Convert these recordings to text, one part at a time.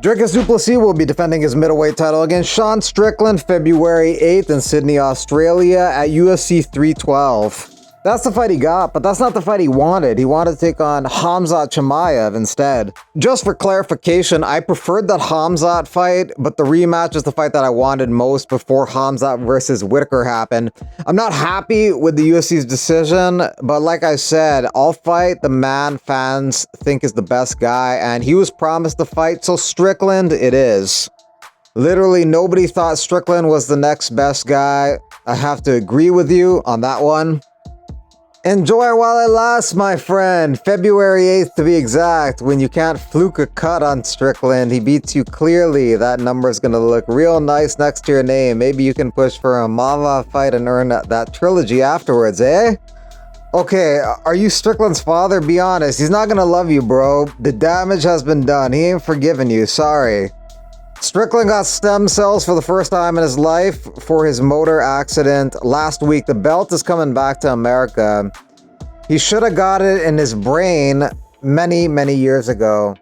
Dricus du Plessis will be defending his middleweight title against Sean Strickland February 8th in Sydney, Australia at UFC 312. That's the fight he got, but that's not the fight he wanted. He wanted to take on Khamzat Chimaev instead. Just for clarification, I preferred that Khamzat fight, but the rematch is the fight that I wanted most before Khamzat versus Whitaker happened. I'm not happy with the UFC's decision, but like I said, I'll fight the man fans think is the best guy, and he was promised the fight, so Strickland it is. Literally nobody thought Strickland was the next best guy. I have to agree with you on that one. Enjoy while it lasts, my friend. February 8th to be exact, when you can't fluke a cut on Strickland. He beats you clearly. That number is going to look real nice next to your name. Maybe you can push for a Mava fight and earn that trilogy afterwards, eh? Okay, are you Strickland's father? Be honest. He's not going to love you, bro. The damage has been done. He ain't forgiving you. Sorry. Strickland got stem cells for the first time in his life for his motor accident last week. The belt is coming back to America. He should have got it in his brain many years ago.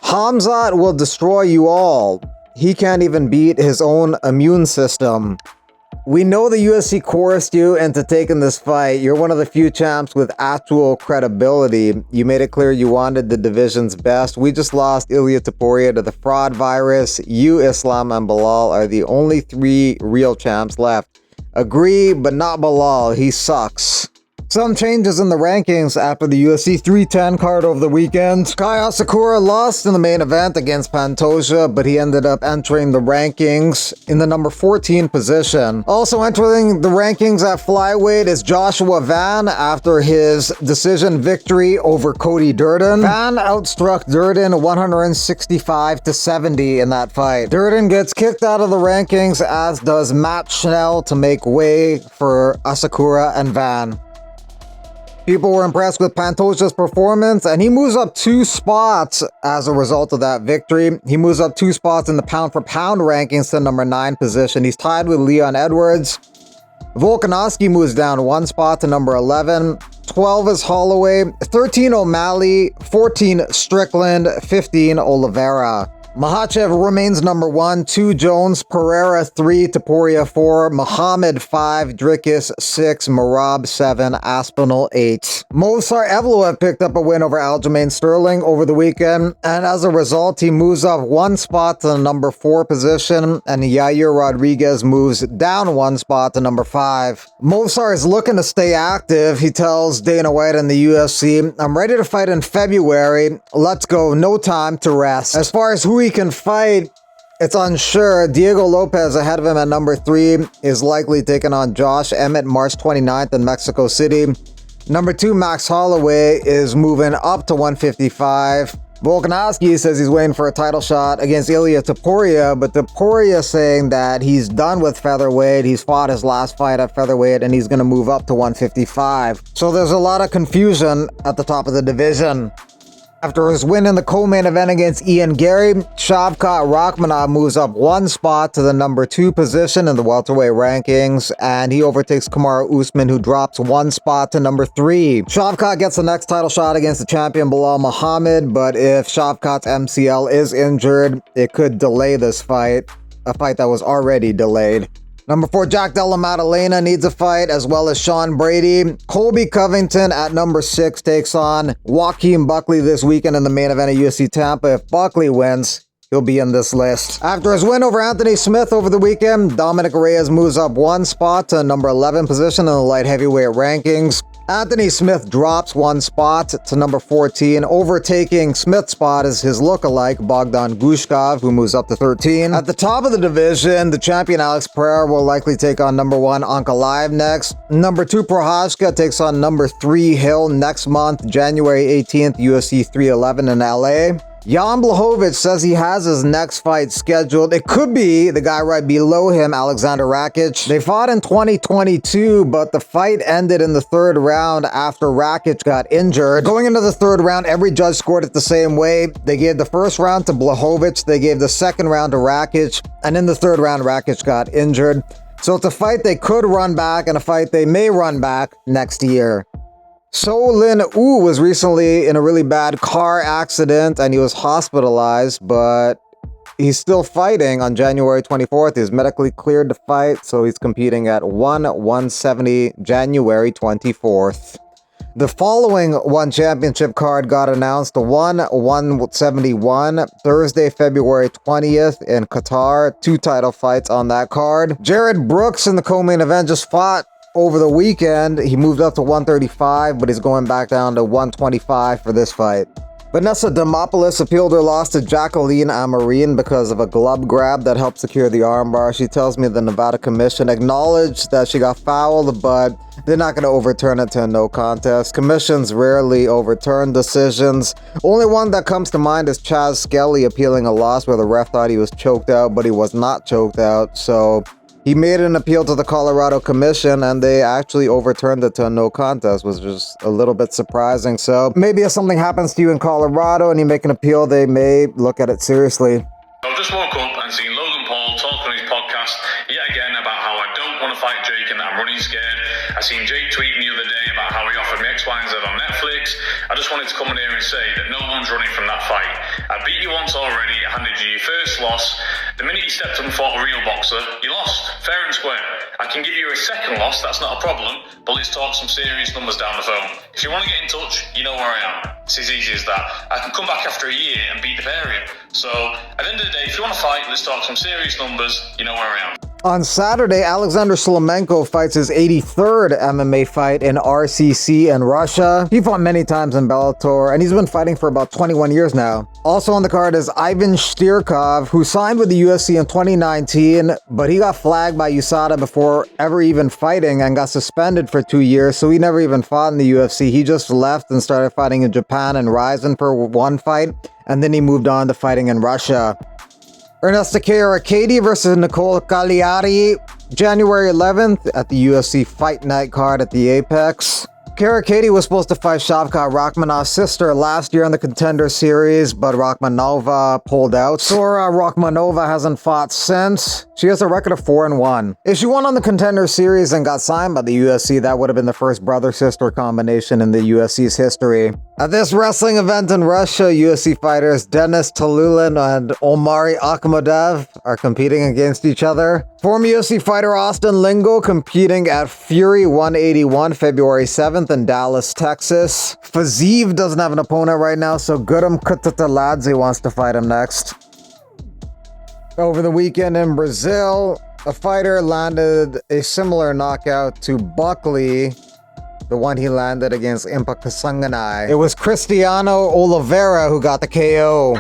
Khamzat will destroy you all. He can't even beat his own immune system. We know the UFC coerced you into taking this fight. You're one of the few champs with actual credibility. You made it clear you wanted the division's best. We just lost Ilia Topuria to the fraud virus. You, Islam, and Bilal are the only three real champs left. Agree, but not Bilal. He sucks. Some changes in the rankings after the UFC 310 card over the weekend. Kai Asakura lost in the main event against Pantoja, but he ended up entering the rankings in the number 14 position. Also entering the rankings at flyweight is Joshua Van after his decision victory over Cody Durden. Van outstruck Durden 165-70 in that fight. Durden gets kicked out of the rankings, as does Matt Schnell, to make way for Asakura and Van. People were impressed with Pantoja's performance, and he moves up 2 spots as a result of that victory. He moves up 2 spots in the pound-for-pound rankings to number 9 position. He's tied with Leon Edwards. Volkanovski moves down 1 spot to number 11. 12 is Holloway, 13 O'Malley, 14 Strickland, 15 Oliveira. Makhachev remains number 1, 2 Jones, Pereira 3, Topuria 4, Muhammad 5, Dricus 6, Merab 7, Aspinall 8. Movsar Evloev picked up a win over Aljamain Sterling over the weekend, and as a result, he moves up 1 spot to the number 4 position, and Yair Rodriguez moves down 1 spot to number 5. Movsar is looking to stay active. He tells Dana White and the UFC, "I'm ready to fight in February. Let's go. No time to rest." As far as who he can fight, it's unsure. Diego Lopez ahead of him at number 3 is likely taking on Josh Emmett March 29th in Mexico City. Number 2, Max Holloway, is moving up to 155. Volkanovski says he's waiting for a title shot against Ilia Topuria, but Topuria saying that he's done with featherweight. He's fought his last fight at featherweight and he's going to move up to 155. So there's a lot of confusion at the top of the division. After his win in the co-main event against Ian Gary, Shavkat Rakhmonov moves up 1 spot to the number 2 position in the welterweight rankings, and he overtakes Kamaru Usman, who drops 1 spot to number 3. Shavkat gets the next title shot against the champion Bilal Muhammad, but if Shavkat's MCL is injured, it could delay this fight, a fight that was already delayed. Number 4, Jack Della Maddalena needs a fight, as well as Sean Brady. Colby Covington at number 6 takes on Joaquin Buckley this weekend in the main event of UFC Tampa. If Buckley wins, he'll be in this list. After his win over Anthony Smith over the weekend, Dominic Reyes moves up 1 spot to number 11 position in the light heavyweight rankings. Anthony Smith drops 1 spot to number 14. Overtaking Smith's spot is his lookalike, Bogdan Gushkov, who moves up to 13. At the top of the division, the champion Alex Pereira will likely take on number 1 Ankalaev next. Number 2 Prohashka takes on number 3 Hill next month, January 18th, UFC 311 in LA. Jan Blachowicz says he has his next fight scheduled. It could be the guy right below him, Alexander Rakic. They fought in 2022, but the fight ended in the 3rd round after Rakic got injured. Going into the 3rd round, every judge scored it the same way. They gave the 1st round to Blachowicz, they gave the 2nd round to Rakic, and in the 3rd round, Rakic got injured. So it's a fight they could run back and a fight they may run back next year. So Lin Wu was recently in a really bad car accident and he was hospitalized, but he's still fighting on January 24th. He's medically cleared to fight, so he's competing at 170 January 24th. The following one championship card got announced: 171 Thursday, February 20th in Qatar. 2 title fights on that card. Jared Brooks in the co-main event just fought over the weekend. He moved up to 135, but he's going back down to 125 for this fight. Vanessa Demopoulos appealed her loss to Jacqueline Amarin because of a glove grab that helped secure the armbar. She tells me the Nevada Commission acknowledged that she got fouled, but they're not going to overturn it to a no contest. Commissions rarely overturn decisions. Only one that comes to mind is Chaz Skelly appealing a loss where the ref thought he was choked out, but he was not choked out. So he made an appeal to the Colorado Commission and they actually overturned it to a no contest, which was a little bit surprising. So maybe if something happens to you in Colorado and you make an appeal, they may look at it seriously. I've just woke up and seen Logan Paul talk on his podcast yet again about how I don't want to fight Jake and that I'm running scared. I seen Jake tweeting the other day about how he offered me X, Y, and Z on Netflix. I just wanted to come in here and say that no one's running from that fight. I beat you once already, I handed you your first loss. The minute you stepped up and fought a real boxer, you lost, fair and square. I can give you a second loss, that's not a problem, but let's talk some serious numbers down the phone. If you want to get in touch, you know where I am. It's as easy as that. I can come back after a year and beat the pair of you. So, at the end of the day, if you want to fight, let's talk some serious numbers, you know where I am. On Saturday, Alexander Slamenko fights his 83rd MMA fight in RCC in Russia. He fought many times in Bellator, and he's been fighting for about 21 years now. Also on the card is Ivan Shtirkov, who signed with the UFC in 2019, but he got flagged by USADA before ever even fighting and got suspended for 2 years, so he never even fought in the UFC. He just left and started fighting in Japan and Ryzen for 1 fight, and then he moved on to fighting in Russia. Ernesta Arcadi versus Nicole Cagliari, January 11th at the UFC Fight Night card at the Apex. Arcadi was supposed to fight Shavkat Rakhmanov's sister last year in the Contender Series, but Rakhmonova pulled out. Sora Rakhmonova hasn't fought since. She has a record of 4-1. If she won on the Contender Series and got signed by the UFC, that would have been the first brother-sister combination in the UFC's history. At this wrestling event in Russia, UFC fighters Denis Talulin and Omari Akhmadov are competing against each other. Former UFC fighter Austin Lingo competing at Fury 181 February 7th in Dallas, Texas. Faziev doesn't have an opponent right now, so Guram Kutateladze wants to fight him next. Over the weekend in Brazil, a fighter landed a similar knockout to Buckley, the one he landed against Impa Kasanganay. It was Cristiano Oliveira who got the KO.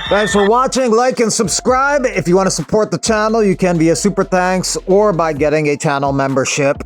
Thanks for watching. Like and subscribe. If you want to support the channel, you can via Super Thanks or by getting a channel membership.